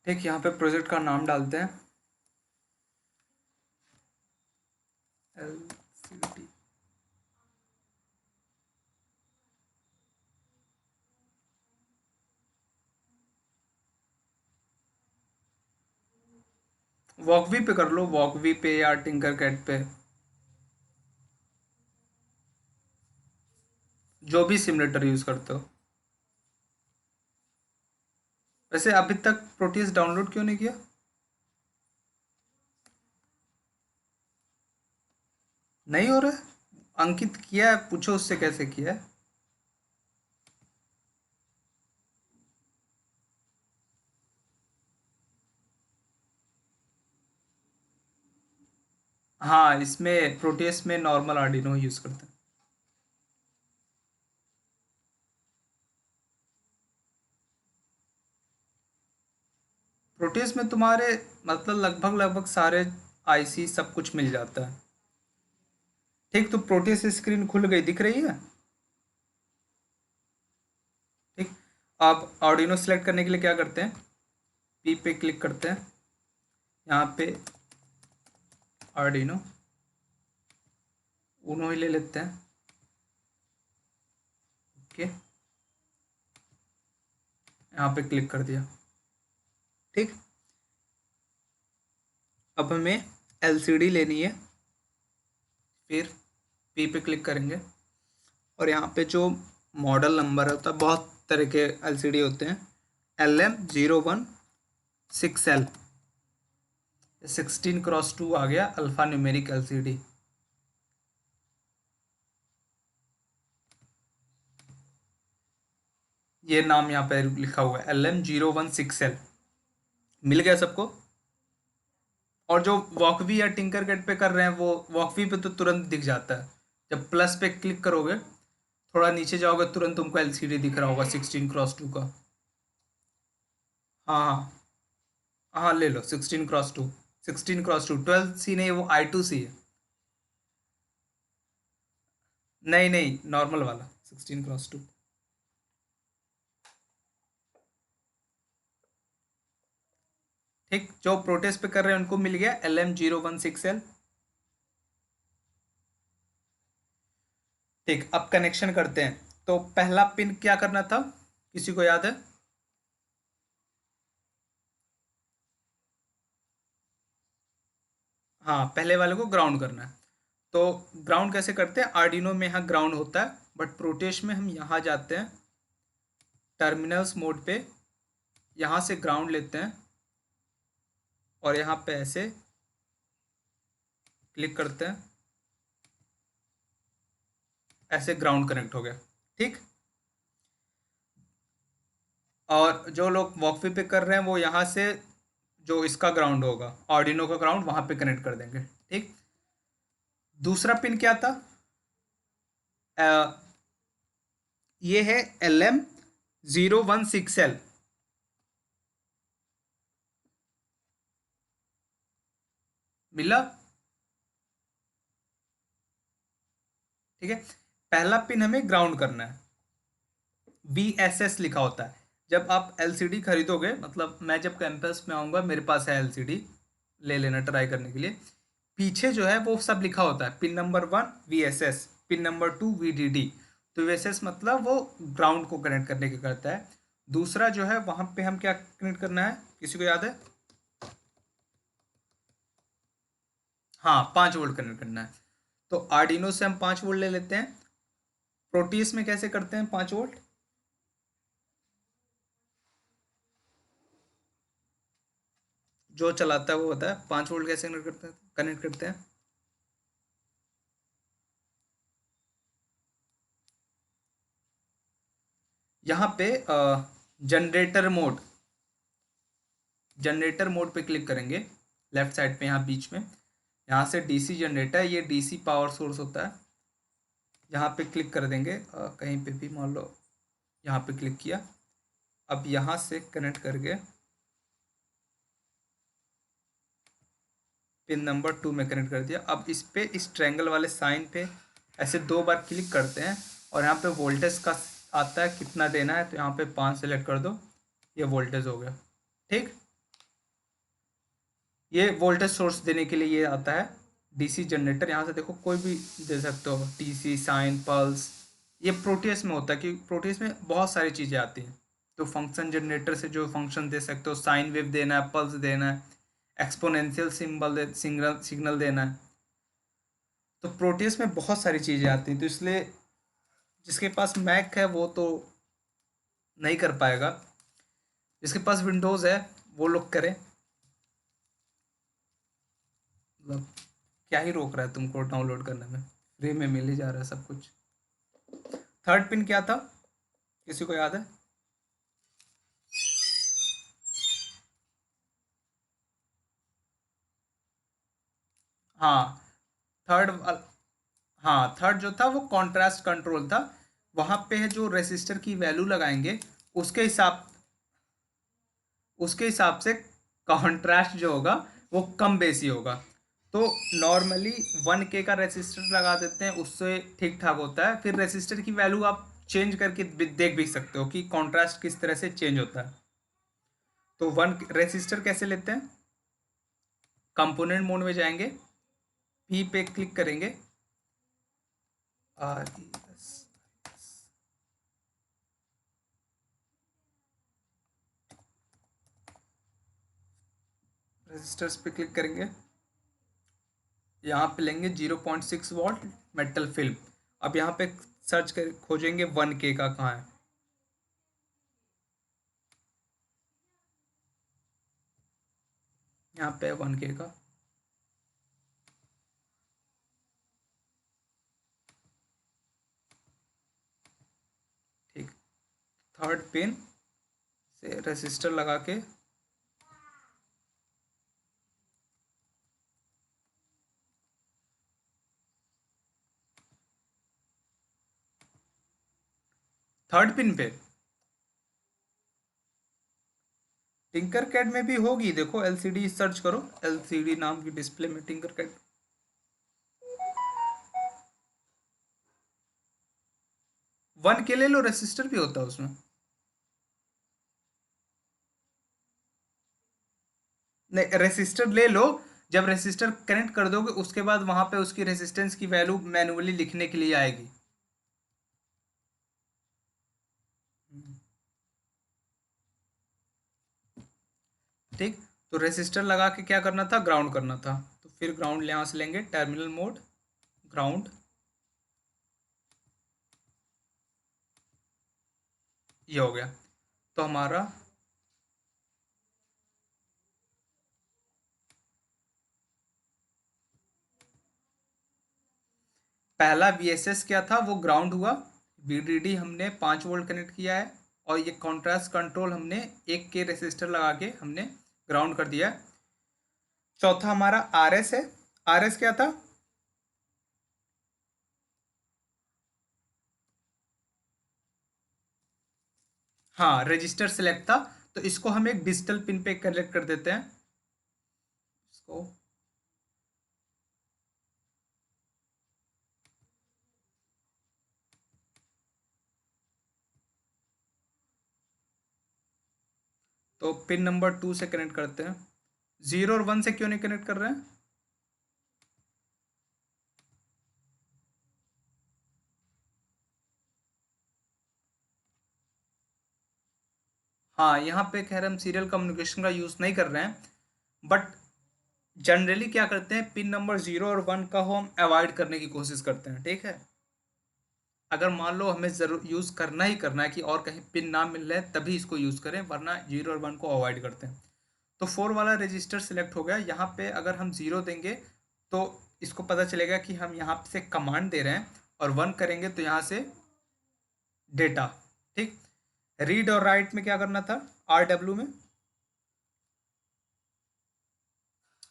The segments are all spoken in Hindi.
एक यहाँ पे प्रोजेक्ट का नाम डालते हैं LCD। वॉकवी पे कर लो, वॉकवी पे या टिंकर कैट पे, जो भी सिमुलेटर यूज करते हो। वैसे अभी तक प्रोटीज डाउनलोड क्यों नहीं किया? नहीं हो रहा है? अंकित किया है, पूछो उससे कैसे किया है। हाँ, इसमें प्रोटेस में नॉर्मल आर्डिनो यूज करते हैं। प्रोटेस में तुम्हारे मतलब लगभग लगभग सारे आईसी सब कुछ मिल जाता है। ठीक, तो प्रोटेस स्क्रीन खुल गई, दिख रही है। ठीक, आप आर्डिनो सेलेक्ट करने के लिए क्या करते हैं, पी पे क्लिक करते हैं, यहाँ पे आर्डिनो उनो ही ले लेते हैं। ओके, यहाँ पे क्लिक कर दिया। ठीक, अब हमें एलसीडी लेनी है, फिर पी पे क्लिक करेंगे और यहाँ पे जो मॉडल नंबर होता है, बहुत तरह के एलसीडी होते हैं, LM01 6L 16x2 आ गया, अल्फा न्यूमेरिक एलसीडी। ये नाम यहाँ पे लिखा हुआ है LM01 6L, मिल गया सबको। और जो वॉकवी या टिंकर कैट पे कर रहे हैं, वो वॉकवी पे तो तुरंत दिख जाता है। जब प्लस पे क्लिक करोगे, थोड़ा नीचे जाओगे, तुरंत तुमको एलसीडी दिख रहा होगा 16x2 का। हाँ हाँ हाँ, ले लो 16x2। 16x2 12C नहीं, वो I2C है। नहीं नहीं, नॉर्मल वाला 16x2। ठीक, जो प्रोटेस्ट पे कर रहे हैं उनको मिल गया LM01 6L। ठीक, अब कनेक्शन करते हैं। तो पहला पिन क्या करना था, किसी को याद है? हाँ, पहले वाले को ग्राउंड करना है। तो ग्राउंड कैसे करते हैं, आर्डिनो में यहाँ ग्राउंड होता है, बट प्रोटेश में हम यहाँ जाते हैं टर्मिनल्स मोड पे, यहाँ से ग्राउंड लेते हैं और यहाँ पे ऐसे क्लिक करते हैं, ऐसे ग्राउंड कनेक्ट हो गया। ठीक, और जो लोग वॉकवे पे कर रहे हैं वो यहाँ से जो इसका ग्राउंड होगा, आर्डिनो का ग्राउंड, वहाँ पे कनेक्ट कर देंगे। ठीक, दूसरा पिन क्या था, अ, ये है LM01 6L। मिला? ठीक है, पहला पिन हमें ग्राउंड करना है, VSS लिखा होता है। जब आप एलसीडी खरीदोगे, मतलब मैं जब कैंपस में आऊँगा, मेरे पास है एलसीडी, ले लेना ट्राई करने के लिए। पीछे जो है वो सब लिखा होता है, pin number 1 VSS, pin number 2 VDD। तो VSS मतलब वो ग्राउंड को कनेक्ट करने के करता है। दूसरा जो है वहाँ पे हम क्या कनेक्ट करना है, किसी को याद है? हाँ, 5 वोल्ट कनेक्ट करना है। तो आर्डिनो से हम 5 वोल्ट ले लेते हैं। प्रोटीस में कैसे करते हैं 5 वोल्ट? जो चलाता है वो होता है, 5 वोल्ट कैसे कनेक्ट करते हैं। यहाँ पे जनरेटर मोड, जनरेटर मोड पे क्लिक करेंगे, लेफ्ट साइड पे यहाँ बीच में, यहाँ से डीसी जनरेटर, ये डीसी पावर सोर्स होता है। यहाँ पे क्लिक कर देंगे, कहीं पे भी मान लो, यहाँ पे क्लिक किया। अब यहाँ से कनेक्ट करके पिन नंबर 2 में कनेक्ट कर दिया। अब इस पे, इस ट्रायंगल वाले साइन पे ऐसे 2 बार क्लिक करते हैं और यहाँ पे वोल्टेज का आता है कितना देना है, तो यहाँ पे 5 सेलेक्ट कर दो, ये वोल्टेज हो गया। ठीक, ये वोल्टेज सोर्स देने के लिए ये आता है। डीसी जनरेटर, यहाँ से देखो कोई भी दे सकते हो, डीसी, साइन, पल्स। ये प्रोटीएस में होता है कि प्रोटीएस में बहुत सारी चीज़ें आती हैं। तो फंक्शन जनरेटर से जो फंक्शन दे सकते हो, साइन वेव देना है, पल्स देना है, एक्सपोनेंशियल सिग्नल सिग्नल देना है। तो प्रोटीएस में बहुत सारी चीज़ें आती हैं, तो इसलिए जिसके पास मैक है वो तो नहीं कर पाएगा, जिसके पास विंडोज़ है वो लोग करें। मतलब क्या ही रोक रहा है तुमको डाउनलोड करने में, फ्री में मिल ही जा रहा है सब कुछ। थर्ड पिन क्या था, किसी को याद है? हाँ, थर्ड। हाँ, थर्ड जो था वो कॉन्ट्रास्ट कंट्रोल था। वहां पे है जो रेसिस्टर की वैल्यू लगाएंगे, उसके हिसाब उसके हिसाब से कॉन्ट्रास्ट जो होगा वो कम बेसी होगा। तो नॉर्मली 1K का रेसिस्टर लगा देते हैं, उससे ठीक ठाक होता है। फिर रेसिस्टर की वैल्यू आप चेंज करके देख भी सकते हो कि कॉन्ट्रास्ट किस तरह से चेंज होता है। तो वन रेसिस्टर कैसे लेते हैं, कंपोनेंट मोड में जाएंगे, पी पे क्लिक करेंगे, आर ई एस, रेजिस्टर्स पे क्लिक करेंगे, यहाँ पे लेंगे 0.6 वॉल्ट मेटल फिल्म। अब यहाँ पे सर्च कर खोजेंगे 1K का कहाँ है, यहाँ पे 1K का। ठीक, थर्ड पिन से रेसिस्टर लगा के थर्ड पिन पे टिंकर कैड में भी होगी, देखो एलसीडी सर्च करो, एलसीडी नाम की डिस्प्ले में टिंकर कैड। 1K ले लो, रेसिस्टर भी होता है उसमें। नहीं, रेसिस्टर ले लो। जब रेसिस्टर कनेक्ट कर दोगे उसके बाद वहां पे उसकी रेसिस्टेंस की वैल्यू मैन्युअली लिखने के लिए आएगी। ठीक, तो रेसिस्टर लगा के क्या करना था, ग्राउंड करना था। तो फिर ग्राउंड यहाँ से लेंगे, टर्मिनल मोड, ग्राउंड, ये हो गया। तो हमारा पहला वीएसएस क्या था, वो ग्राउंड हुआ। वीडीडी हमने 5 वोल्ट कनेक्ट किया है, और ये कॉन्ट्रास्ट कंट्रोल हमने 1K रेसिस्टर लगा के हमने ग्राउंड कर दिया है। चौथा हमारा आरएस है। आरएस क्या था, हाँ, रजिस्टर सेलेक्ट था। तो इसको हम एक डिजिटल पिन पे कनेक्ट कर देते हैं इसको। तो पिन नंबर 2 से कनेक्ट करते हैं। 0 और 1 से क्यों नहीं कनेक्ट कर रहे हैं? हाँ, यहाँ पे खैर हम सीरियल कम्युनिकेशन का यूज़ नहीं कर रहे हैं, बट जनरली क्या करते हैं, पिन नंबर 0 और 1 का हम अवॉइड करने की कोशिश करते हैं। ठीक है, अगर मान लो हमें ज़रूर यूज़ करना ही करना है कि और कहीं पिन ना मिल रहे तभी इसको यूज़ करें, वरना 0 और 1 को अवॉइड करते हैं। तो 4 वाला रजिस्टर सिलेक्ट हो गया। यहाँ पे अगर हम 0 देंगे तो इसको पता चलेगा कि हम यहाँ से कमांड दे रहे हैं, और 1 करेंगे तो यहाँ से डेटा। ठीक, रीड और राइट में क्या करना था, RW में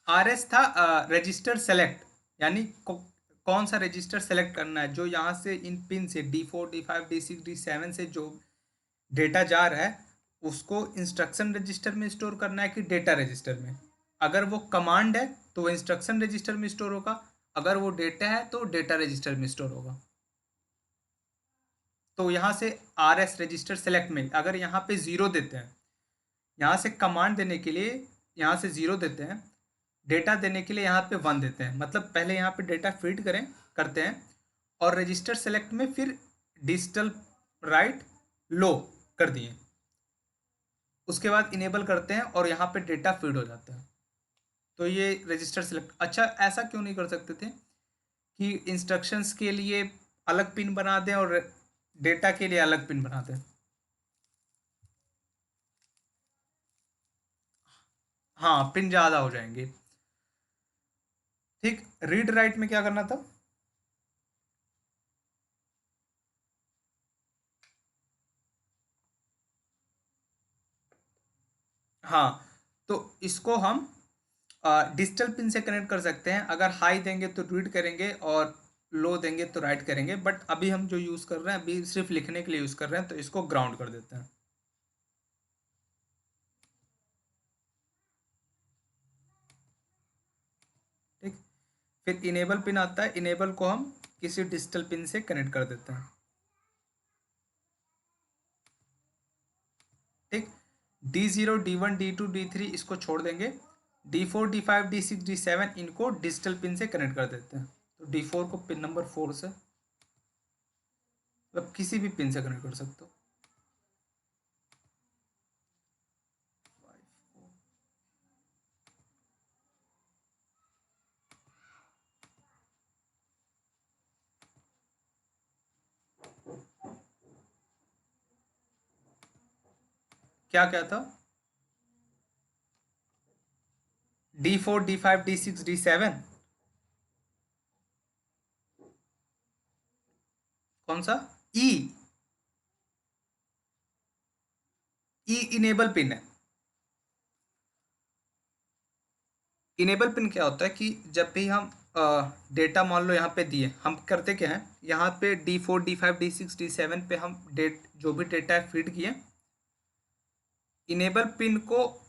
RS था, रजिस्टर सेलेक्ट, यानी कौन सा रजिस्टर सेलेक्ट करना है, जो यहाँ से इन पिन से D4, D5, D6, D7 से जो डेटा जा रहा है उसको इंस्ट्रक्शन रजिस्टर में स्टोर करना है कि डेटा रजिस्टर में। अगर वो कमांड है तो वो इंस्ट्रक्शन रजिस्टर में स्टोर होगा, अगर वो डेटा है तो डेटा रजिस्टर में स्टोर होगा। तो यहाँ से RS रजिस्टर सेलेक्ट में अगर यहाँ पे 0 देते हैं, यहाँ से कमांड देने के लिए यहाँ से 0 देते हैं, डेटा देने के लिए यहाँ पे 1 देते हैं, मतलब पहले यहाँ पे डेटा फीड करते हैं और रजिस्टर सेलेक्ट में फिर डिजिटल राइट लो कर दिए, उसके बाद इनेबल करते हैं और यहाँ पे डेटा फीड हो जाता है। तो ये रजिस्टर सेलेक्ट, अच्छा ऐसा क्यों नहीं कर सकते थे कि इंस्ट्रक्शंस के लिए अलग पिन बना दें और डेटा के लिए अलग पिन बना दें? हाँ, पिन ज़्यादा हो जाएंगे। ठीक, रीड राइट में क्या करना था? हाँ, तो इसको हम डिजिटल पिन से कनेक्ट कर सकते हैं। अगर हाई देंगे तो रीड करेंगे और लो देंगे तो राइट करेंगे, बट अभी हम जो यूज़ कर रहे हैं अभी सिर्फ लिखने के लिए यूज़ कर रहे हैं, तो इसको ग्राउंड कर देते हैं। ठीक, फिर इनेबल पिन आता है, इनेबल को हम किसी डिजिटल पिन से कनेक्ट कर देते हैं। ठीक, D0 D1 D2 D3 इसको छोड़ देंगे, D4 D5 D6 D7 इनको डिजिटल पिन से कनेक्ट कर देते हैं। तो D4 को पिन नंबर 4 से, मतलब किसी भी पिन से कनेक्ट कर सकते हो। क्या क्या था? D4 D5 D6 D7, कौन सा? ई, ई इनेबल पिन है। इनेबल पिन क्या होता है कि जब भी हम डेटा मान लो यहाँ पे दिए, हम करते क्या है, यहाँ पे D4 D5 D6 D7 पे हम डेट जो भी डेटा है फीड किए, इनेबल पिन को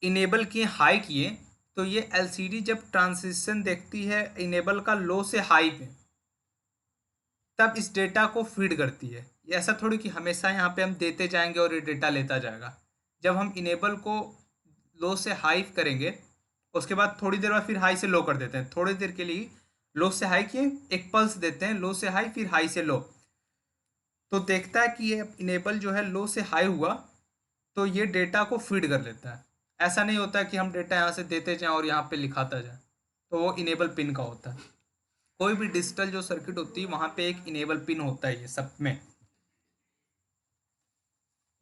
इनेबल किए, हाई किए, तो ये एलसीडी जब ट्रांजिशन देखती है इनेबल का लो से हाई पे, तब इस डेटा को फीड करती है। ये ऐसा थोड़ी कि हमेशा यहाँ पे हम देते जाएंगे और ये डेटा लेता जाएगा। जब हम इनेबल को लो से हाई करेंगे, उसके बाद थोड़ी देर बाद फिर हाई से लो कर देते हैं, थोड़ी देर के लिए लो से हाई किए, एक पल्स देते हैं, लो से हाई फिर हाई से लो, तो देखता है कि ये इनेबल जो है लो से हाई हुआ, तो ये डेटा को फीड कर लेता है। ऐसा नहीं होता कि हम डेटा यहाँ से देते जाएं और यहाँ पे लिखाता जाए, तो वो इनेबल पिन का होता है। कोई भी डिजिटल जो सर्किट होती है वहाँ पे एक इनेबल पिन होता है, ये सब में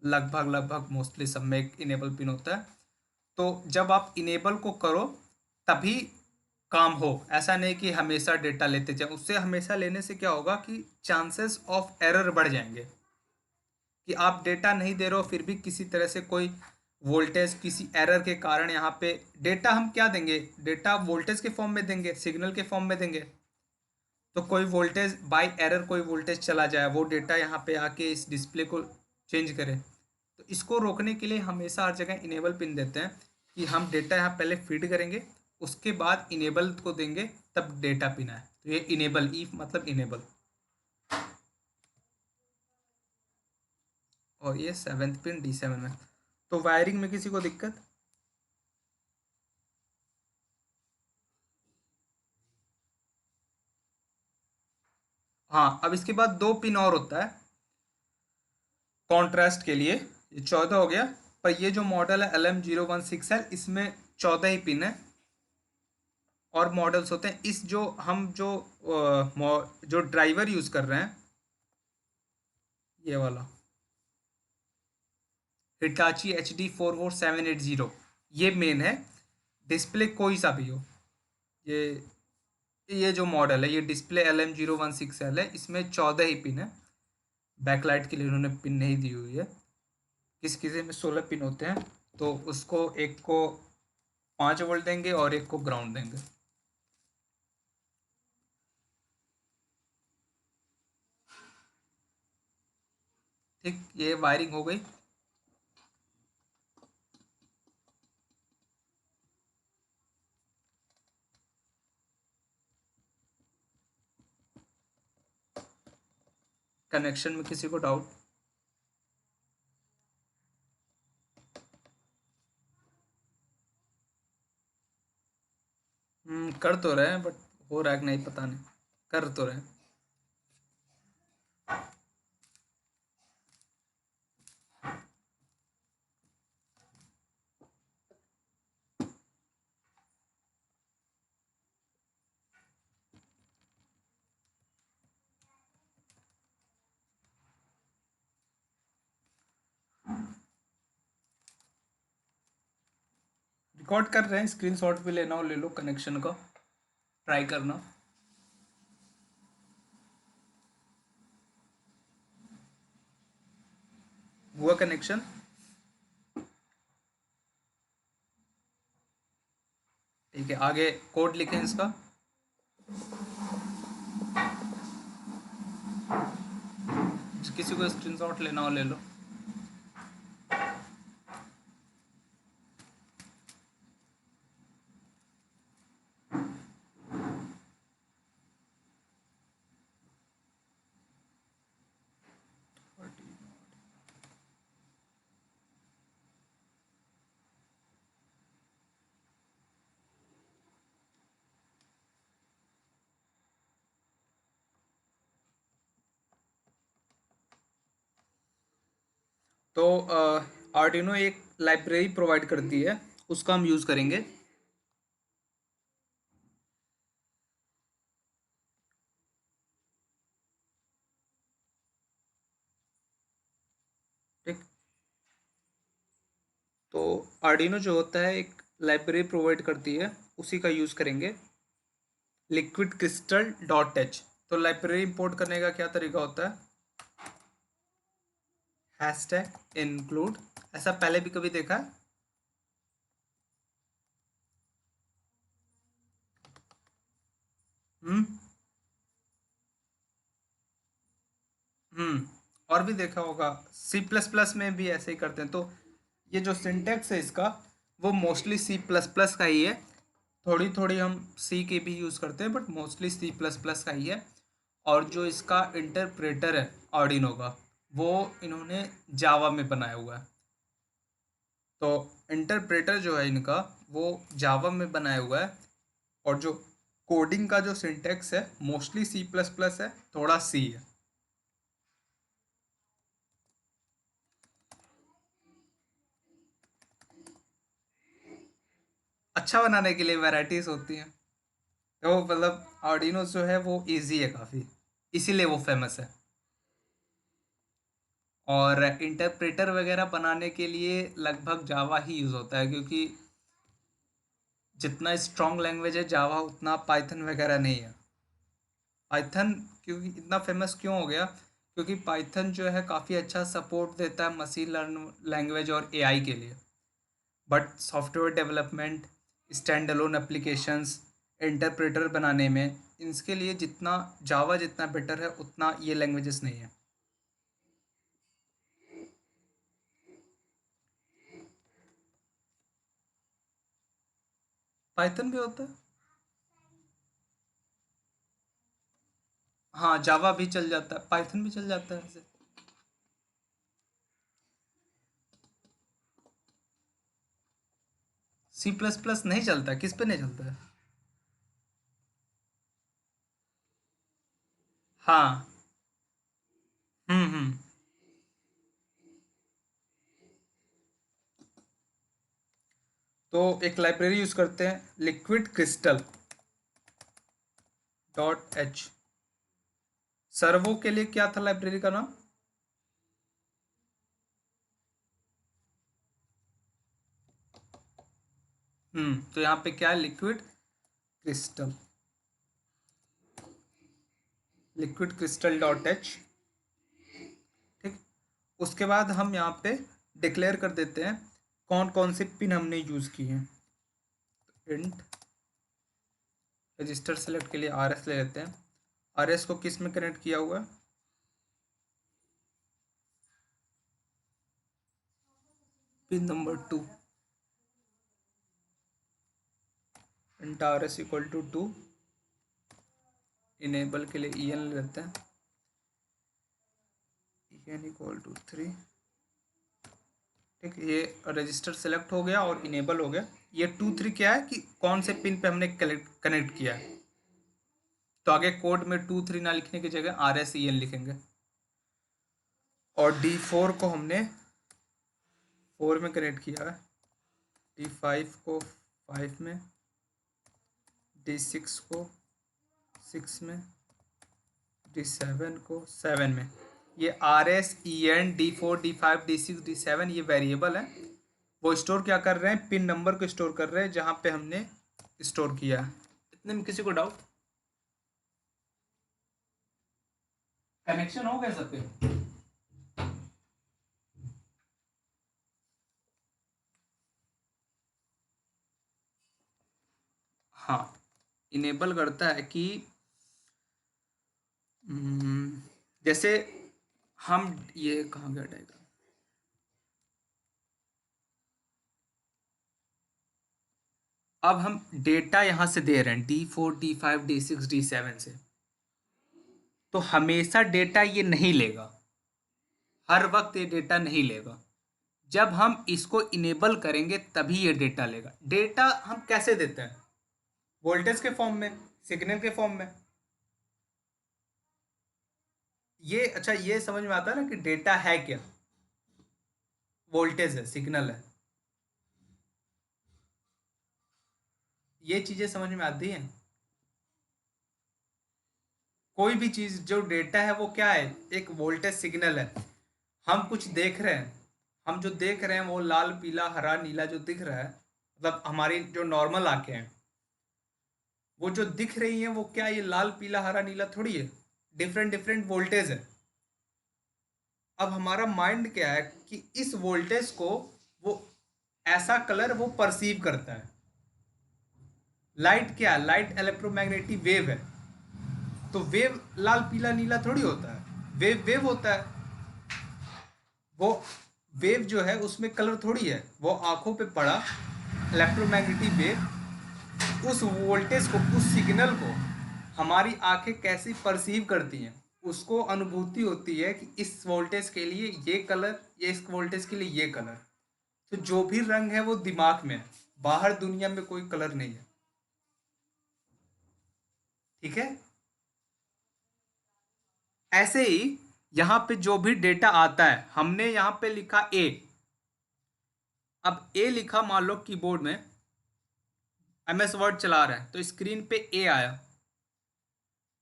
लगभग लगभग मोस्टली सब में एक इनेबल पिन होता है। तो जब आप इनेबल को करो तभी काम हो, ऐसा नहीं कि हमेशा डेटा लेते जाए। उससे हमेशा लेने से क्या होगा कि चांसेस ऑफ एरर बढ़ जाएंगे, कि आप डेटा नहीं दे रहे हो फिर भी किसी तरह से कोई वोल्टेज किसी एरर के कारण यहाँ पे डेटा हम क्या देंगे, डेटा वोल्टेज के फॉर्म में देंगे, सिग्नल के फॉर्म में देंगे, तो कोई वोल्टेज बाय एरर कोई वोल्टेज चला जाए, वो डेटा यहाँ पे आके इस डिस्प्ले को चेंज करे। तो इसको रोकने के लिए हमेशा हर जगह इनेबल पिन देते हैं, कि हम डेटा यहाँ पहले फीड करेंगे, उसके बाद इनेबल को देंगे, तब डेटा पिन आए। तो ये इनेबल, ई मतलब इनेबल। और ये 7th पिन D7 में। तो वायरिंग में किसी को दिक्कत? हाँ, अब इसके बाद 2 पिन और होता है कॉन्ट्रास्ट के लिए। ये 14 हो गया, पर ये जो मॉडल है LM016L, इसमें 14 ही पिन है। और मॉडल्स होते हैं इस जो हम जो ड्राइवर यूज़ कर रहे हैं, ये वाला हिटाची HD 44780, ये मेन है। डिस्प्ले कोई सा भी हो, ये ये जो मॉडल है, ये डिस्प्ले LM016L है, इसमें 14 ही पिन है। बैकलाइट के लिए उन्होंने पिन नहीं दी हुई है। किस किसी में 16 पिन होते हैं, तो उसको एक को 5 वोल्ट देंगे और एक को ग्राउंड देंगे। ठीक, ये वायरिंग हो गई। कनेक्शन में किसी को डाउट? कर तो रहे हैं बट हो रहा है कि नहीं पता नहीं। कर तो रहे हैं। रिकॉर्ड कर रहे हैं, स्क्रीनशॉट भी लेना हो ले लो कनेक्शन का, ट्राई करना। हुआ कनेक्शन? ठीक है, आगे कोड लिखें इसका। किसी को स्क्रीनशॉट लेना हो ले लो। तो आर्डिनो एक लाइब्रेरी प्रोवाइड करती है, उसका हम यूज़ करेंगे। ठीक। तो आर्डिनो जो होता है एक लाइब्रेरी प्रोवाइड करती है, उसी का यूज़ करेंगे, लिक्विड क्रिस्टल डॉट एच। तो लाइब्रेरी इंपोर्ट करने का क्या तरीका होता है? Hashtag include. ऐसा पहले भी कभी देखा है? हम्म। हम्म। और भी देखा होगा, सी प्लस प्लस में भी ऐसे ही करते हैं। तो ये जो सिंटेक्स है इसका, वो मोस्टली सी प्लस प्लस का ही है। थोड़ी थोड़ी हम सी के भी यूज़ करते हैं but mostly C plus plus का ही है। और जो इसका इंटरप्रेटर है आर्डिनो का, वो इन्होंने जावा में बनाया हुआ है। तो इंटरप्रेटर जो है इनका, वो जावा में बनाया हुआ है। और जो कोडिंग का जो सिंटेक्स है मोस्टली सी प्लस प्लस है, थोड़ा सी है। अच्छा बनाने के लिए वैरायटीज होती हैं। तो मतलब आर्डिनो जो है वो इजी है काफ़ी, इसीलिए वो फेमस है। और इंटरप्रेटर वगैरह बनाने के लिए लगभग जावा ही यूज़ होता है, क्योंकि जितना स्ट्रॉन्ग लैंग्वेज है जावा, उतना पाइथन वगैरह नहीं है। पाइथन क्योंकि इतना फेमस क्यों हो गया? क्योंकि पाइथन जो है काफ़ी अच्छा सपोर्ट देता है मशीन लर्न लैंग्वेज और एआई के लिए। But software development, stand alone applications, interpreter बनाने में, इसके लिए जितना जावा जितना बेटर है उतना ये लैंग्वेजेस नहीं है। पाइथन भी होता है। हाँ, जावा भी चल जाता है, पाइथन भी चल जाता है ऐसे। सी प्लस प्लस नहीं चलता? किस पे नहीं चलता है? हाँ। हम्म। तो एक लाइब्रेरी यूज करते हैं, liquid crystal dot H. Servo के लिए क्या था लाइब्रेरी का नाम? तो यहाँ पे क्या है? Liquid crystal, liquid crystal dot H. ठीक। उसके बाद हम यहाँ पे डिक्लेयर कर देते हैं कौन कौन से पिन हमने यूज़ किए हैं। इंट रजिस्टर सेलेक्ट के लिए आर एस ले लेते हैं। आर एस को किस में कनेक्ट किया हुआ है? Pin number 2। Int R S equal to 2। Enable के लिए ई एन ले लेते हैं। E N equal to 3। ठीक, ये रजिस्टर सेलेक्ट हो गया और इनेबल हो गया। ये 2 3 क्या है कि कौन से पिन पे हमने कनेक्ट किया है। तो आगे कोड में 2 3 ना लिखने की जगह RSEN लिखेंगे। और D4 को हमने 4 में कनेक्ट किया है, D5 को 5 में, D6 को 6 में, D7 को 7 में। ये RSEN D4 D5 D6 D7 ये वेरिएबल है, वो स्टोर क्या कर रहे हैं, पिन नंबर को स्टोर कर रहे हैं जहां पे हमने स्टोर किया है। इतने में किसी को डाउट? कनेक्शन हो गया सबके? हाँ, इनेबल करता है कि जैसे हम, ये कहाँ गया डायग्राम, अब हम डेटा यहां से दे रहे हैं D4 D5 D6 D7 से, तो हमेशा डेटा ये नहीं लेगा, हर वक्त ये डेटा नहीं लेगा। जब हम इसको इनेबल करेंगे तभी ये डेटा लेगा। डेटा हम कैसे देते हैं? वोल्टेज के फॉर्म में, सिग्नल के फॉर्म में। ये अच्छा, ये समझ में आता है ना कि डेटा है क्या? वोल्टेज है, सिग्नल है, ये चीजें समझ में आती हैं। कोई भी चीज जो डेटा है वो क्या है, एक वोल्टेज सिग्नल है। हम कुछ देख रहे हैं, हम जो देख रहे हैं वो लाल पीला हरा नीला जो दिख रहा है, मतलब हमारी जो नॉर्मल आंखें हैं, वो जो दिख रही हैं वो क्या, ये लाल पीला हरा नीला थोड़ी है, डिफरेंट डिफरेंट वोल्टेज है। अब हमारा माइंड क्या है कि इस वोल्टेज को वो ऐसा कलर वो परसीव करता है। लाइट क्या है, लाइट इलेक्ट्रोमैग्नेटिक वेव है, तो वेव लाल पीला नीला थोड़ी होता है, वेव वेव होता है। वो वेव जो है उसमें कलर थोड़ी है, वो आंखों पे पड़ा इलेक्ट्रोमैग्नेटिक वेव, उस वोल्टेज को, उस सिग्नल को हमारी आंखें कैसे परसीव करती हैं, उसको अनुभूति होती है कि इस वोल्टेज के लिए ये कलर, ये इस वोल्टेज के लिए ये कलर। तो जो भी रंग है वो दिमाग में है, बाहर दुनिया में कोई कलर नहीं है। ठीक है, ऐसे ही यहां पे जो भी डेटा आता है, हमने यहां पे लिखा ए, अब ए लिखा मान लो कीबोर्ड में MS वर्ड चला रहा है तो स्क्रीन पे ए आया,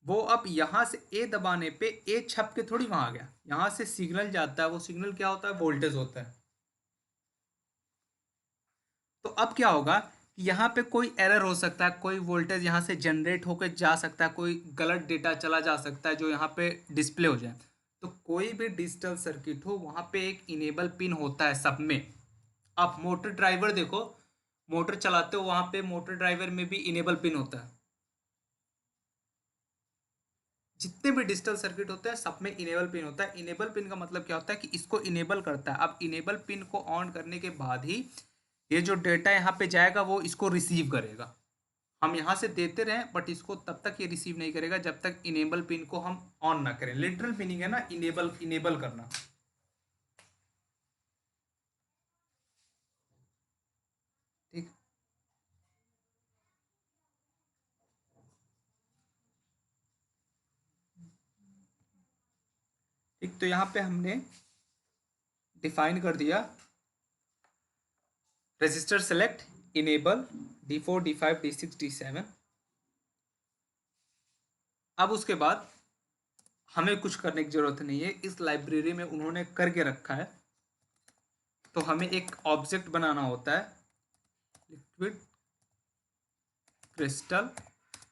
वो अब यहां से ए दबाने पे ए छप के थोड़ी वहां गया, यहां से सिग्नल जाता है, वो सिग्नल क्या होता है, वोल्टेज होता है। तो अब क्या होगा कि यहाँ पे कोई एरर हो सकता है, कोई वोल्टेज यहाँ से जनरेट होकर जा सकता है, कोई गलत डेटा चला जा सकता है जो यहाँ पे डिस्प्ले हो जाए। तो कोई भी डिजिटल सर्किट हो वहाँ पे एक इनेबल पिन होता है सब में। आप मोटर ड्राइवर देखो, मोटर चलाते हो वहाँ पे मोटर ड्राइवर में भी इनेबल पिन होता है। जितने भी डिजिटल सर्किट होते हैं सब में इनेबल पिन होता है। इनेबल पिन का मतलब क्या होता है कि इसको इनेबल करता है। अब इनेबल पिन को ऑन करने के बाद ही ये जो डेटा यहाँ पे जाएगा वो इसको रिसीव करेगा। हम यहाँ से देते रहें बट इसको तब तक ये रिसीव नहीं करेगा जब तक इनेबल पिन को हम ऑन ना करें। लिटरल मीनिंग है ना इनेबल, इनेबल करना। ठीक, ठीक, तो यहाँ पे हमने डिफाइन कर दिया register select enable D4 D5 D6 D7। अब उसके बाद हमें कुछ करने की जरूरत नहीं है, इस लाइब्रेरी में उन्होंने करके रखा है। तो हमें एक ऑब्जेक्ट बनाना होता है, लिक्विड क्रिस्टल,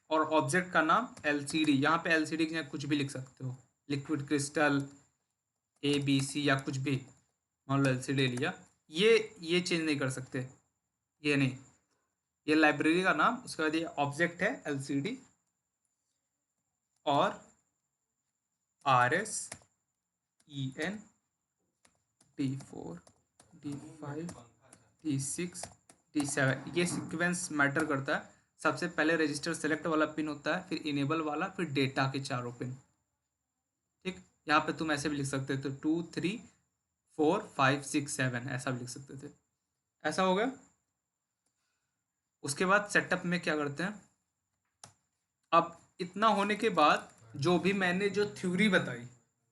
और ऑब्जेक्ट का नाम LCD। यहाँ पे LCD की जगह कुछ भी लिख सकते हो, लिक्विड क्रिस्टल ABC या कुछ भी, मान लो LCD लिया, ये चेंज नहीं कर सकते, ये नहीं, ये लाइब्रेरी का नाम। उसके बाद ये ऑब्जेक्ट है LCD, और RSEN D4 D5 D6 D7, ये सीक्वेंस मैटर करता है। सबसे पहले रजिस्टर सेलेक्ट वाला पिन होता है, फिर इनेबल वाला, फिर डेटा के चारों पिन। ठीक, यहाँ पे तुम ऐसे भी लिख सकते थे 2 3 4 5 6 7, ऐसा भी लिख सकते थे। ऐसा हो गया। उसके बाद सेटअप में क्या करते हैं, अब इतना होने के बाद जो भी मैंने जो थ्योरी बताई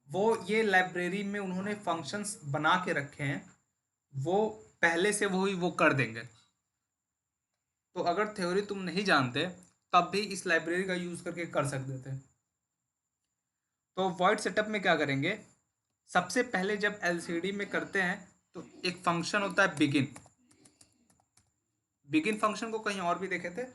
वो ये लाइब्रेरी में उन्होंने फंक्शंस बना के रखे हैं, वो पहले से वही वो कर देंगे। तो अगर थ्योरी तुम नहीं जानते तब भी इस लाइब्रेरी का यूज़ करके कर सकते थे। तो वॉइड सेटअप में क्या करेंगे, सबसे पहले जब एलसीडी में करते हैं तो एक फंक्शन होता है बिगिन। बिगिन फंक्शन को कहीं और भी देखे थे।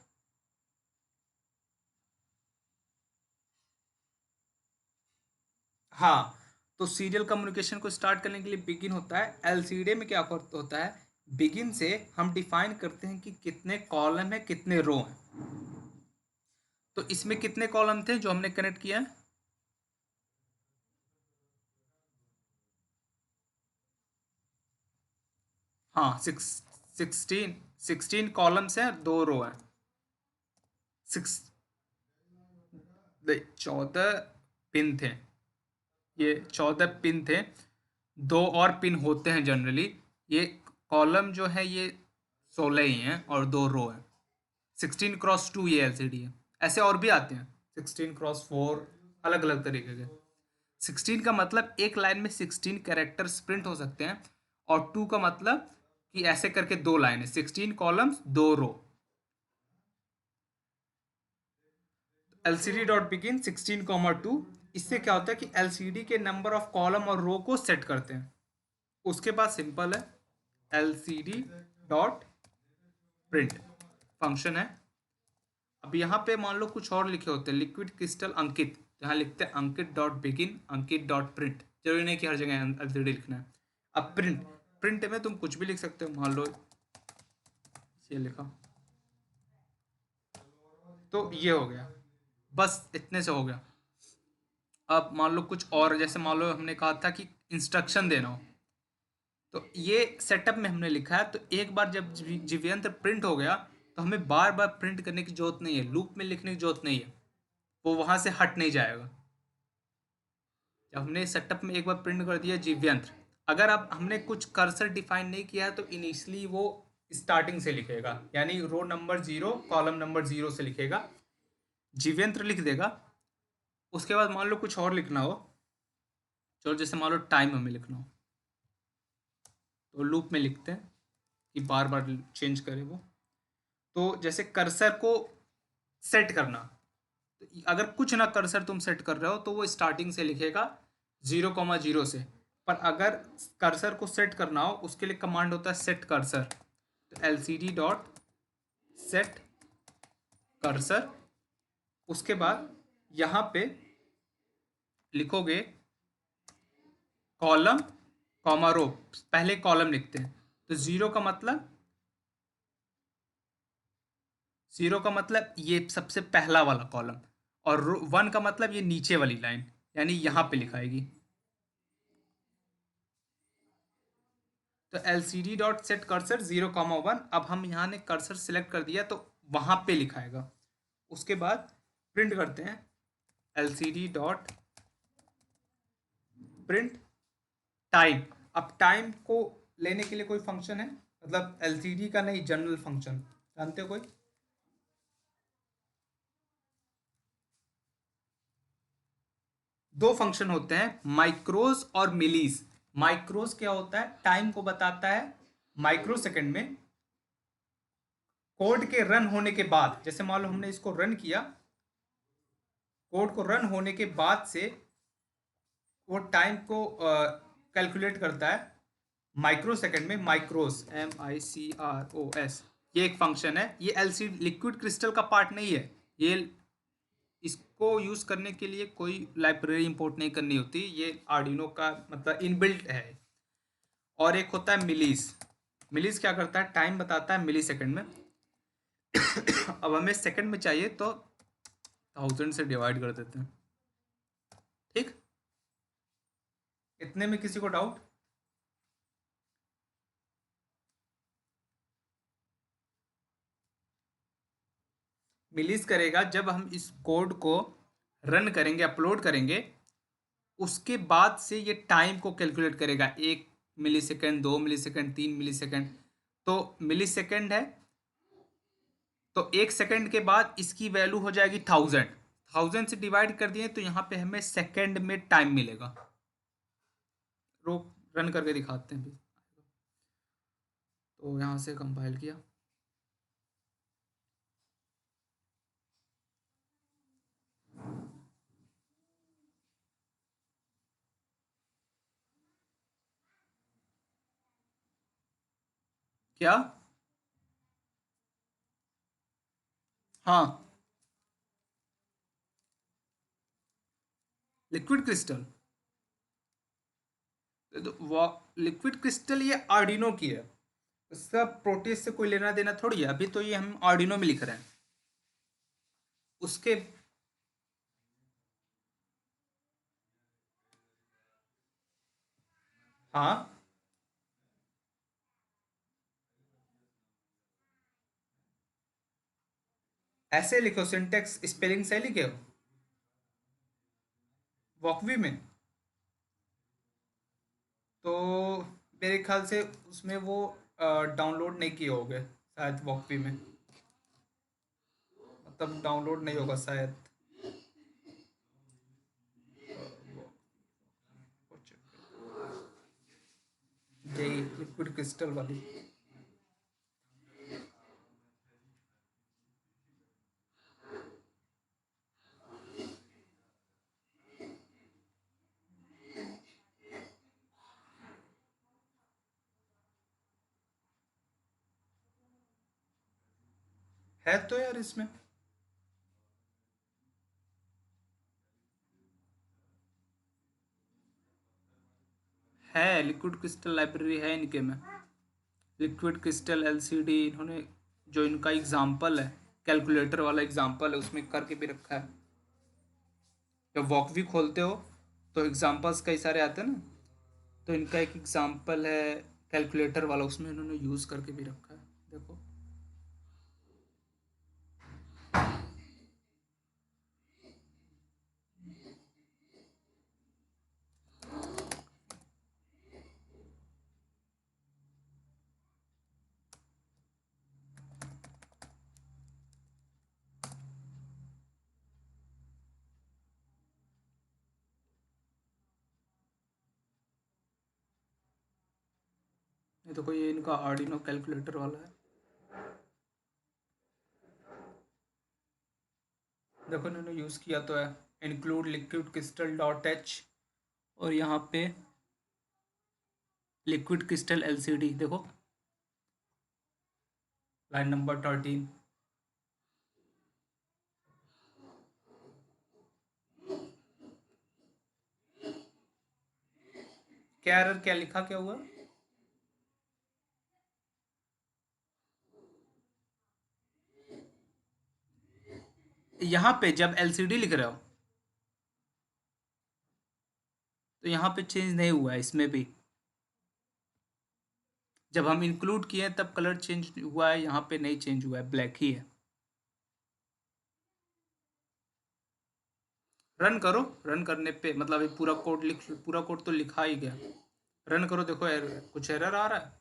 हाँ, तो सीरियल कम्युनिकेशन को स्टार्ट करने के लिए बिगिन होता है। एलसीडी में क्या होता है, बिगिन से हम डिफाइन करते हैं कि कितने कॉलम है कितने रो हैं। तो इसमें कितने कॉलम थे जो हमने कनेक्ट किया है, हाँ 16 कॉलम्स हैं, 2 रो हैं। सिक्स 14 पिन थे, ये 14 पिन थे। 2 और पिन होते हैं जनरली। ये कॉलम जो है ये 16 ही हैं और 2 रो हैं। 16x2 ये एलसीडी है। ऐसे और भी आते हैं 16x4, अलग अलग तरीके के। 16 का मतलब एक लाइन में 16 कैरेक्टर्स प्रिंट हो सकते हैं, और 2 का मतलब कि ऐसे करके 2 लाइन है, 16 columns 2 row. LCD dot begin 16, 2। इससे क्या होता है कि एलसीडी के नंबर ऑफ कॉलम और रो को सेट करते हैं। उसके बाद सिंपल है, एलसीडी डॉट प्रिंट फंक्शन है। अब यहाँ पे मान लो कुछ और लिखे होते हैं, लिक्विड क्रिस्टल अंकित, यहाँ लिखते हैं अंकित डॉट बिगिन अंकित डॉट प्रिंट। जरूरी नहीं कि हर जगह एलसीडी लिखना है। अब प्रिंट, प्रिंट में तुम कुछ भी लिख सकते हो, मान लो ये लिखा, तो ये हो गया, बस इतने से हो गया। अब मान लो कुछ और, जैसे मान लो हमने कहा था कि इंस्ट्रक्शन देना हो, तो ये सेटअप में हमने लिखा है। तो एक बार जब जीवयंत्र प्रिंट हो गया तो हमें बार बार प्रिंट करने की जरूरत नहीं है, लूप में लिखने की जरूरत नहीं है, वो वहां से हट नहीं जाएगा। जब हमने सेटअप में एक बार प्रिंट कर दिया जीवयंत्र, अगर अब हमने कुछ कर्सर डिफाइन नहीं किया है तो इनिशियली वो स्टार्टिंग से लिखेगा, यानी रो नंबर 0 कॉलम नंबर 0 से लिखेगा, जीवयंत्र लिख देगा। उसके बाद मान लो कुछ और लिखना हो, चलो जैसे मान लो टाइम हमें लिखना हो, तो लूप में लिखते हैं कि बार बार चेंज करे वो। तो जैसे कर्सर को सेट करना, तो अगर कुछ ना कर्सर तुम सेट कर रहे हो तो वो स्टार्टिंग से लिखेगा 0,0 से। पर अगर कर्सर को सेट करना हो उसके लिए कमांड होता है सेट कर्सर। तो एलसीडी डॉट सेट कर्सर, उसके बाद यहाँ पे लिखोगे कॉलम कॉमा रो, पहले कॉलम लिखते हैं। तो 0 का मतलब ये सबसे पहला वाला कॉलम, और 1 का मतलब ये नीचे वाली लाइन, यानी यहाँ पे लिखाएगी। तो L C D dot set cursor 0,1। अब हम यहाँ ने कर्सर सिलेक्ट कर दिया तो वहाँ पे लिखाएगा। उसके बाद प्रिंट करते हैं L C D dot print time. अब टाइम को लेने के लिए कोई फंक्शन है, मतलब एल सी डी का नहीं, जनरल फंक्शन जानते हो कोई? दो फंक्शन होते हैं, माइक्रोज और मिलीज। माइक्रोज क्या होता है, टाइम को बताता है माइक्रो सेकंड में। कोड के रन होने के बाद, जैसे मान लो हमने इसको रन किया, कोड को रन होने के बाद से वो टाइम को कैलकुलेट करता है माइक्रो सेकंड में। माइक्रोस MICROS, ये एक फंक्शन है। ये एलसीडी लिक्विड क्रिस्टल का पार्ट नहीं है, ये इसको यूज करने के लिए कोई लाइब्रेरी इंपोर्ट नहीं करनी होती, ये आर्डिनो का मतलब इनबिल्ट है। और एक होता है मिलीज। मिलीज क्या करता है, टाइम बताता है मिली सेकेंड में। अब हमें सेकंड में चाहिए तो 1000 से डिवाइड कर देते हैं। ठीक, इतने में किसी को डाउट? मिलीज करेगा जब हम इस कोड को रन करेंगे, अपलोड करेंगे, उसके बाद से ये टाइम को कैलकुलेट करेगा। 1 मिली सेकेंड, 2 मिली सेकेंड, 3 मिली सेकेंड। तो मिली सेकेंड है तो 1 सेकंड के बाद इसकी वैल्यू हो जाएगी 1000। 1000 से डिवाइड कर दिए तो यहाँ पे हमें सेकंड में टाइम मिलेगा। रोक, रन करके दिखाते हैं भी। तो यहाँ से कंपाइल किया। क्या? हाँ, लिक्विड क्रिस्टल। तो वो लिक्विड क्रिस्टल ये आर्डिनो की है, इसका प्रोटेस से कोई लेना देना थोड़ी है। अभी तो ये हम आर्डिनो में लिख रहे हैं उसके। हाँ, ऐसे लिखो, सिंटेक्स स्पेलिंग से लिखे हो वॉकवी में। तो मेरे ख्याल से उसमें वो डाउनलोड नहीं किए होंगे शायद वॉकवी में, मतलब डाउनलोड नहीं होगा शायद। यही लिक्विड क्रिस्टल वाली। है तो यार इसमें। है, लिक्विड क्रिस्टल लाइब्रेरी है इनके में। लिक्विड क्रिस्टल एलसीडी इन्होंने जो इनका एग्जाम्पल है, कैलकुलेटर वाला एग्जाम्पल है, उसमें करके भी रखा है। जब वॉक भी खोलते हो तो एग्जाम्पल्स कई सारे आते हैं ना, तो इनका एक एग्जाम्पल है कैलकुलेटर वाला, उसमें इन्होंने यूज़ करके भी रखा है। देखो, ये देखो, ये इनका आर्डिनो कैलकुलेटर वाला है। देखो इन्होंने यूज़ किया तो है, include liquid crystal dot H, और यहाँ पे लिक्विड क्रिस्टल एलसीडी देखो, लाइन नंबर 13। क्या एरर, क्या लिखा, क्या हुआ? यहाँ पे जब एलसीडी लिख रहे हो तो यहाँ पे चेंज नहीं हुआ है, इसमें भी जब हम इंक्लूड किए तब कलर चेंज हुआ है, यहाँ पे नहीं चेंज हुआ है, ब्लैक ही है। रन करो, रन करने पे मतलब ये पूरा कोड लिख, पूरा कोड तो लिखा ही गया। रन करो, देखो कुछ एरर आ रहा है।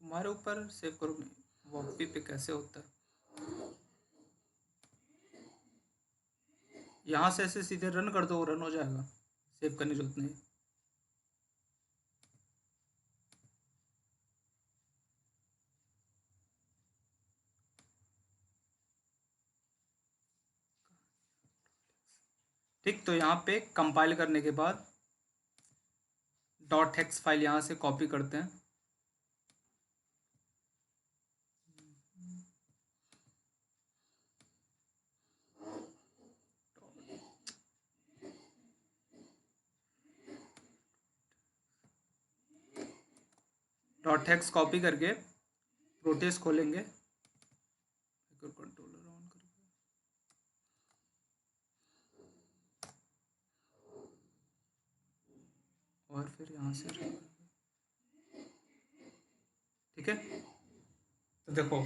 तुम्हारे ऊपर, सेव करो। वॉकपी पे कैसे होता है? यहाँ से ऐसे सीधे रन कर दो, रन हो जाएगा, सेव करने की जरूरत नहीं। ठीक, तो यहाँ पे कंपाइल करने के बाद डॉट एक्स फाइल यहाँ से कॉपी करते हैं। डॉट एक्स कॉपी करके प्रोटेस खोलेंगे, कंट्रोलर ऑन करके, और फिर यहाँ से ठीक है। तो देखो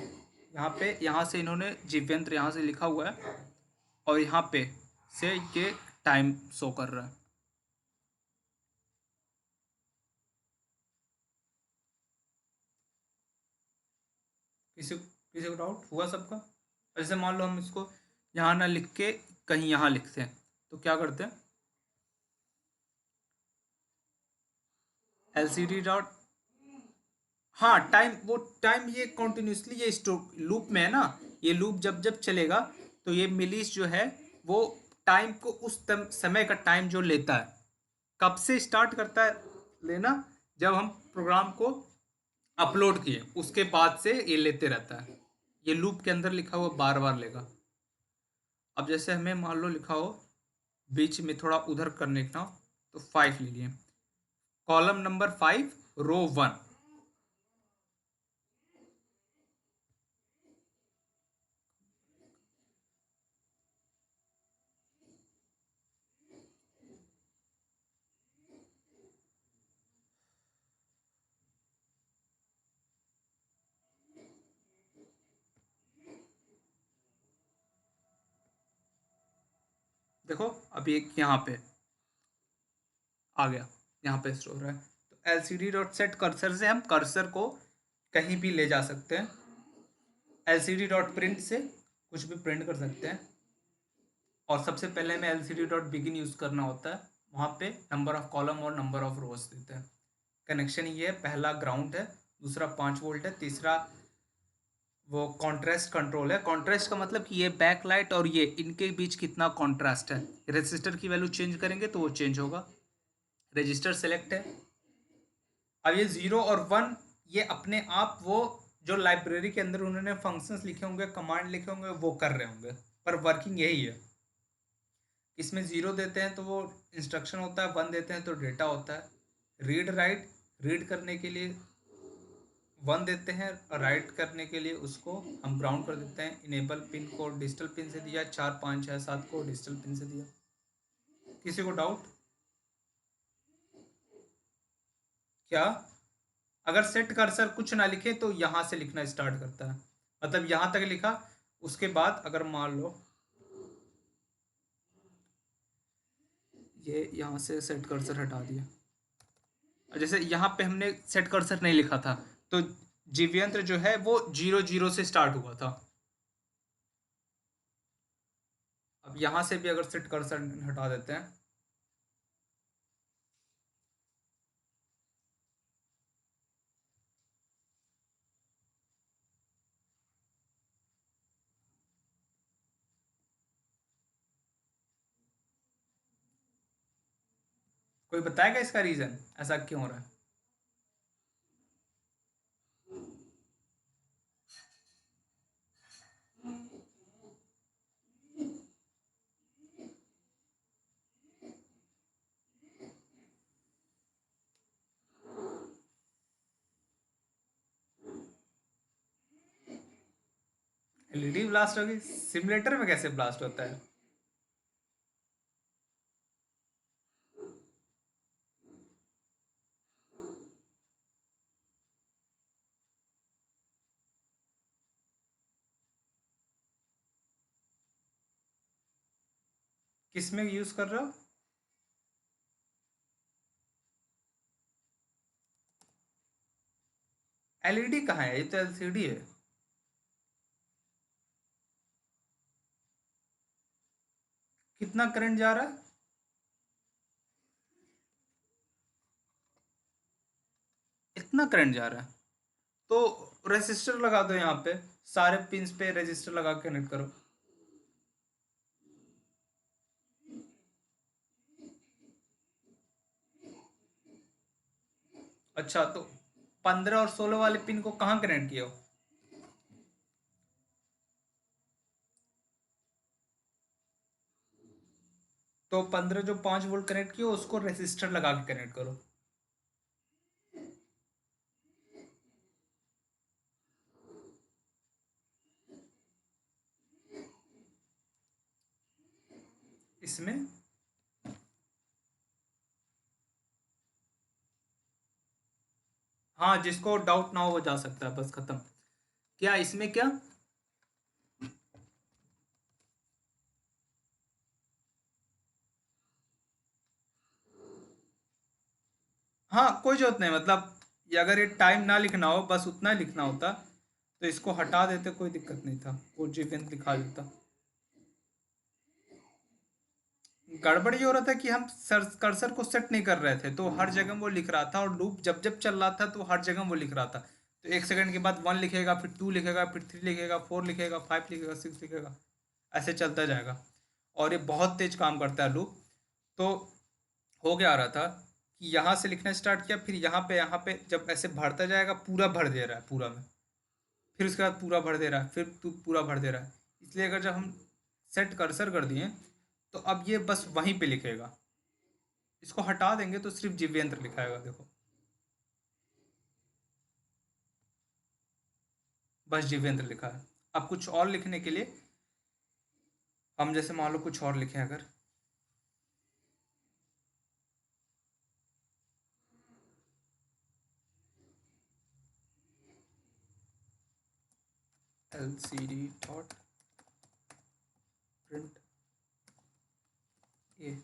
यहाँ पे, यहाँ से इन्होंने जीवेंद्र यहाँ से लिखा हुआ है, और यहाँ पे से ये टाइम शो कर रहा है। किसी किसी को डाउट हुआ सबका? जैसे मान लो हम इसको यहाँ ना लिख के कहीं यहाँ लिखते हैं, तो क्या करते हैं, एलसीडी डॉट, हाँ टाइम, वो टाइम ये कॉन्टिन्यूसली ये लूप में है ना, ये लूप जब जब चलेगा तो ये मिलीस जो है वो टाइम को उस समय का टाइम जो लेता है, कब से स्टार्ट करता है लेना, जब हम प्रोग्राम को अपलोड किए उसके बाद से ये लेते रहता है, ये लूप के अंदर लिखा हुआ बार बार लेगा। अब जैसे हमें मान लो लिखा हो बीच में थोड़ा उधर करने का, तो 5 ले लिए, कॉलम नंबर 5 रो 1। देखो अब ये यहाँ पे आ गया, यहाँ पे स्टोर है। तो L C D dot set cursor से हम कर्सर को कहीं भी ले जा सकते हैं, L C D dot print से कुछ भी प्रिंट कर सकते हैं, और सबसे पहले हमें L C D dot begin use करना होता है, वहाँ पे नंबर ऑफ कॉलम और नंबर ऑफ रोज देते हैं। कनेक्शन ये है, पहला ग्राउंड है, दूसरा 5 वोल्ट है, तीसरा वो कॉन्ट्रास्ट कंट्रोल है। कॉन्ट्रास्ट का मतलब कि ये बैक लाइट और ये इनके बीच कितना कॉन्ट्रास्ट है, रेजिस्टर की वैल्यू चेंज करेंगे तो वो चेंज होगा। रजिस्टर सेलेक्ट है। अब ये 0 और 1 ये अपने आप वो जो लाइब्रेरी के अंदर उन्होंने फंक्शंस लिखे होंगे, कमांड लिखे होंगे, वो कर रहे होंगे, पर वर्किंग यही है। इसमें 0 देते हैं तो वो इंस्ट्रक्शन होता है, 1 देते हैं तो डेटा होता है। रीड राइट, रीड करने के लिए 1 देते हैं, और राइट करने के लिए उसको हम ग्राउंड कर देते हैं। इनेबल पिन को डिजिटल पिन से दिया, 4 5 6 7 को डिजिटल पिन से दिया। किसी को डाउट? क्या? अगर सेट कर्सर कुछ ना लिखे तो यहाँ से लिखना स्टार्ट करता है, मतलब यहाँ तक लिखा, उसके बाद अगर मान लो ये यहाँ से सेट कर्सर हटा दिया, जैसे यहाँ पे हमने सेट कर्सर नहीं लिखा था, तो जीवयंत्र जो है वो 0 0 से स्टार्ट हुआ था। अब यहाँ से भी अगर सेट कर्सर हटा देते हैं, कोई बताएगा इसका रीजन ऐसा क्यों हो रहा है? एलईडी ब्लास्ट होगी, सिमुलेटर में कैसे ब्लास्ट होता है? किस में यूज कर रहे हो? एलईडी कहाँ है, ये तो एलसीडी है। कितना करंट जा रहा है? इतना करंट जा रहा है, तो रेजिस्टर लगा दो यहाँ पे, सारे पिंस पे रेजिस्टर लगा के कनेक्ट करो। अच्छा, तो 15 और 16 वाले पिन को कहाँ कनेक्ट किया हो? तो 15 जो 5 वोल्ट कनेक्ट किया उसको रेजिस्टर लगा के कनेक्ट करो। इसमें हाँ, जिसको डाउट ना हो वो जा सकता है, बस खत्म। क्या इसमें क्या? हाँ कोई जरूरत नहीं, मतलब ये अगर ये टाइम ना लिखना हो, बस उतना ही लिखना होता, तो इसको हटा देते, कोई दिक्कत नहीं था, वो जीवेंद्र लिखा देता। गड़बड़ ये हो रहा था कि हम कर्सर को सेट नहीं कर रहे थे, तो हर जगह वो लिख रहा था, और लूप जब जब चल रहा था तो हर जगह वो लिख रहा था। तो 1 सेकंड के बाद 1 लिखेगा, फिर 2 लिखेगा, फिर 3 लिखेगा, 4 लिखेगा, 5 लिखेगा, 6 लिखेगा, ऐसे चलता जाएगा। और ये बहुत तेज काम करता है लूप। तो हो क्या रहा था कि यहाँ से लिखना स्टार्ट किया, फिर यहाँ पे जब ऐसे भरता जाएगा, पूरा भर दे रहा है पूरा में, फिर उसके बाद पूरा भर दे रहा है, फिर तू पूरा भर दे रहा है। इसलिए अगर जब हम सेट कर्सर कर दिए, तो अब ये बस वहीं पे लिखेगा। इसको हटा देंगे तो सिर्फ जीवेंद्र लिखाएगा, देखो, बस जीवेंद्र लिखा है। अब कुछ और लिखने के लिए हम जैसे मान लो कुछ और लिखें, अगर lcd डॉट प्रिंट ए,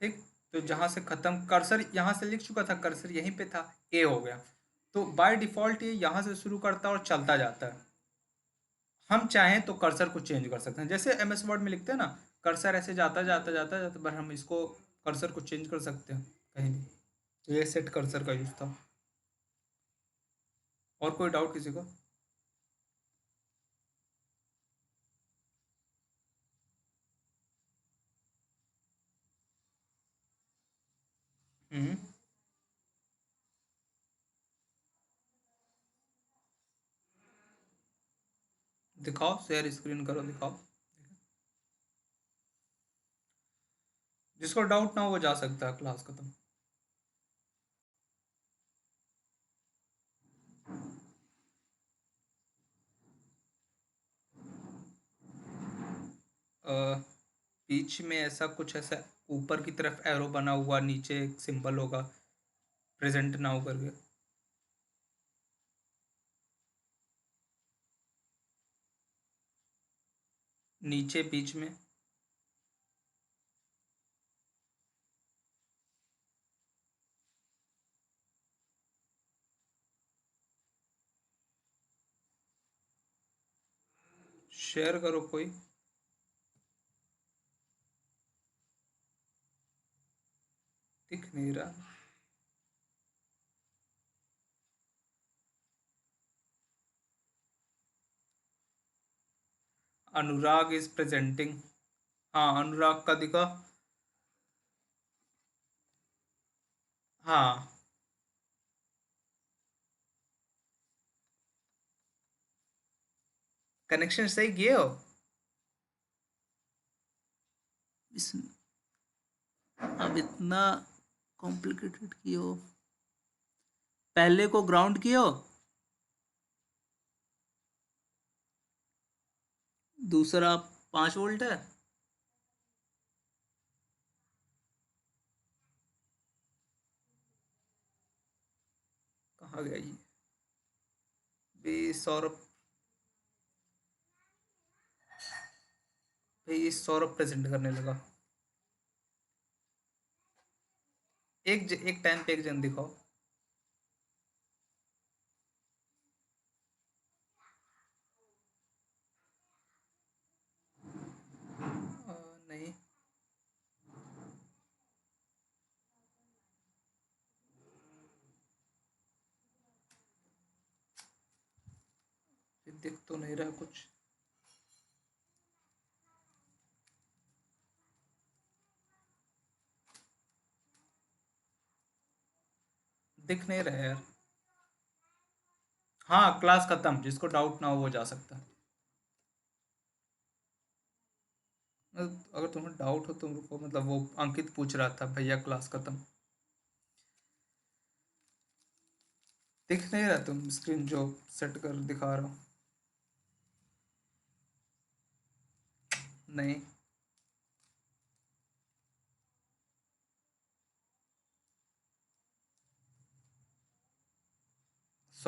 ठीक। तो जहां से खत्म कर्सर, यहाँ से लिख चुका था कर्सर, यहीं पे था, ए हो गया। तो बाय डिफॉल्ट ये यहाँ से शुरू करता है और चलता जाता है। हम चाहें तो कर्सर को चेंज कर सकते हैं, जैसे एमएस वर्ड में लिखते हैं ना, कर्सर ऐसे जाता जाता जाता जाता, पर हम इसको कर्सर को चेंज कर सकते हैं कहीं भी। तो ये सेट कर्सर का यूज था। और कोई डाउट किसी को? हम्म। दिखाओ, शेयर स्क्रीन करो, दिखाओ। जिसको डाउट ना हो वो जा सकता है, क्लास खत्म। बीच में ऐसा कुछ, ऐसा ऊपर की तरफ एरो बना हुआ, नीचे एक सिंबल होगा प्रेजेंट नाउ करके। नीचे बीच में शेयर करो कोई। दिख नहीं रहा। अनुराग इज प्रेजेंटिंग। हाँ, अनुराग का दिखा। हाँ। कनेक्शन सही किए हो? इस अब इतना कॉम्प्लिकेटेड किए हो? पहले को ग्राउंड किए हो, दूसरा 5 वोल्ट है। कहाँ गया ये? बे सौरभ, भाई सौरभ प्रेजेंट करने लगा। एक टाइम पे एक जन दिखाओ। नहीं, दिख तो नहीं रहा कुछ। दिख नहीं रहा यार। हाँ, क्लास खत्म, जिसको डाउट ना हो वो जा सकता है। अगर तुम्हें डाउट हो तुम रुको, मतलब वो अंकित पूछ रहा था भैया क्लास खत्म। दिख नहीं रहा तुम स्क्रीन जो सेट कर दिखा रहा हूँ? नहीं।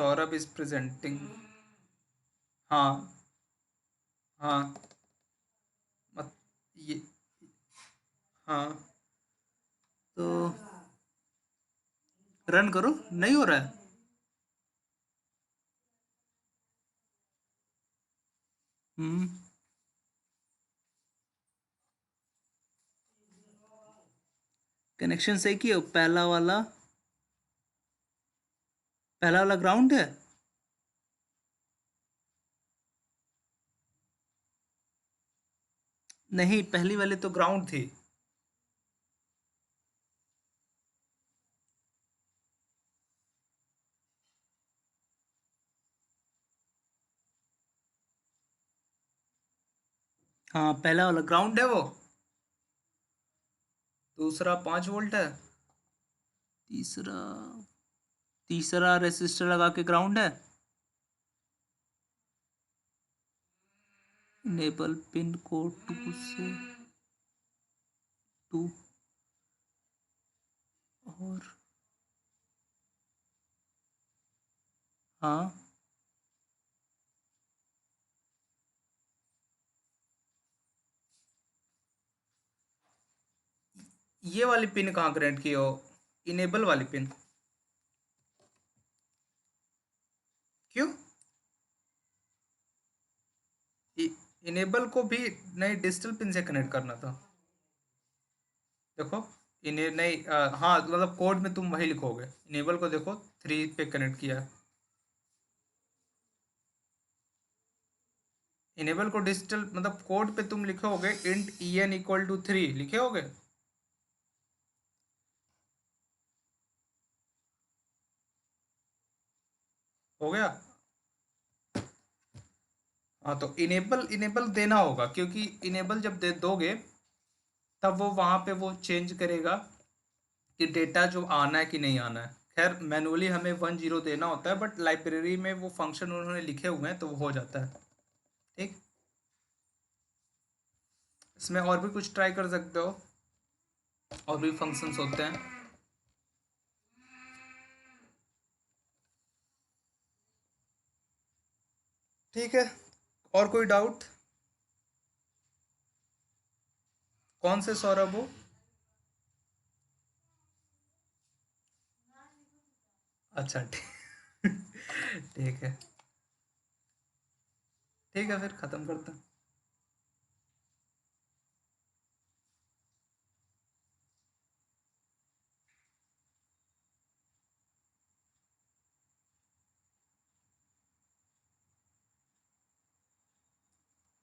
Saurabh is presenting. हाँ हाँ। मत ये। हाँ तो रन करो, नहीं हो रहा है। हम्म। कनेक्शन सही किया, पहला वाला ग्राउंड है। नहीं, पहली वाली तो ग्राउंड थी। हाँ, पहला वाला ग्राउंड है वो। दूसरा 5 वोल्ट है। तीसरा तीसरा रेसिस्टर लगा के ग्राउंड है। इनेबल पिन को 2 और हाँ, ये वाली पिन कहाँ कनेक्ट की हो? इनेबल वाली पिन। क्यों? इनेबल को भी नई डिजिटल पिन से कनेक्ट करना था। देखो, इन्हें नहीं हाँ, मतलब कोड में तुम वही लिखोगे, इनेबल को देखो 3 पे कनेक्ट किया है। इनेबल को डिजिटल मतलब कोड पे तुम लिखोगे इंट en इक्वल टू 3 लिखे होगे। हो गया। हाँ, तो इनेबल इनेबल देना होगा, क्योंकि इनेबल जब दे दोगे तब वो वहाँ पे वो चेंज करेगा कि डेटा जो आना है कि नहीं आना है। खैर, मैनुअली हमें 10 देना होता है, बट लाइब्रेरी में वो फंक्शन उन्होंने लिखे हुए हैं तो वो हो जाता है। ठीक। इसमें और भी कुछ ट्राई कर सकते हो, और भी फंक्शंस होते हैं। ठीक है। और कोई डाउट? कौन से सौरभ हो? अच्छा, ठीक। ठीक है। ठीक है, फिर ख़त्म करते हैं।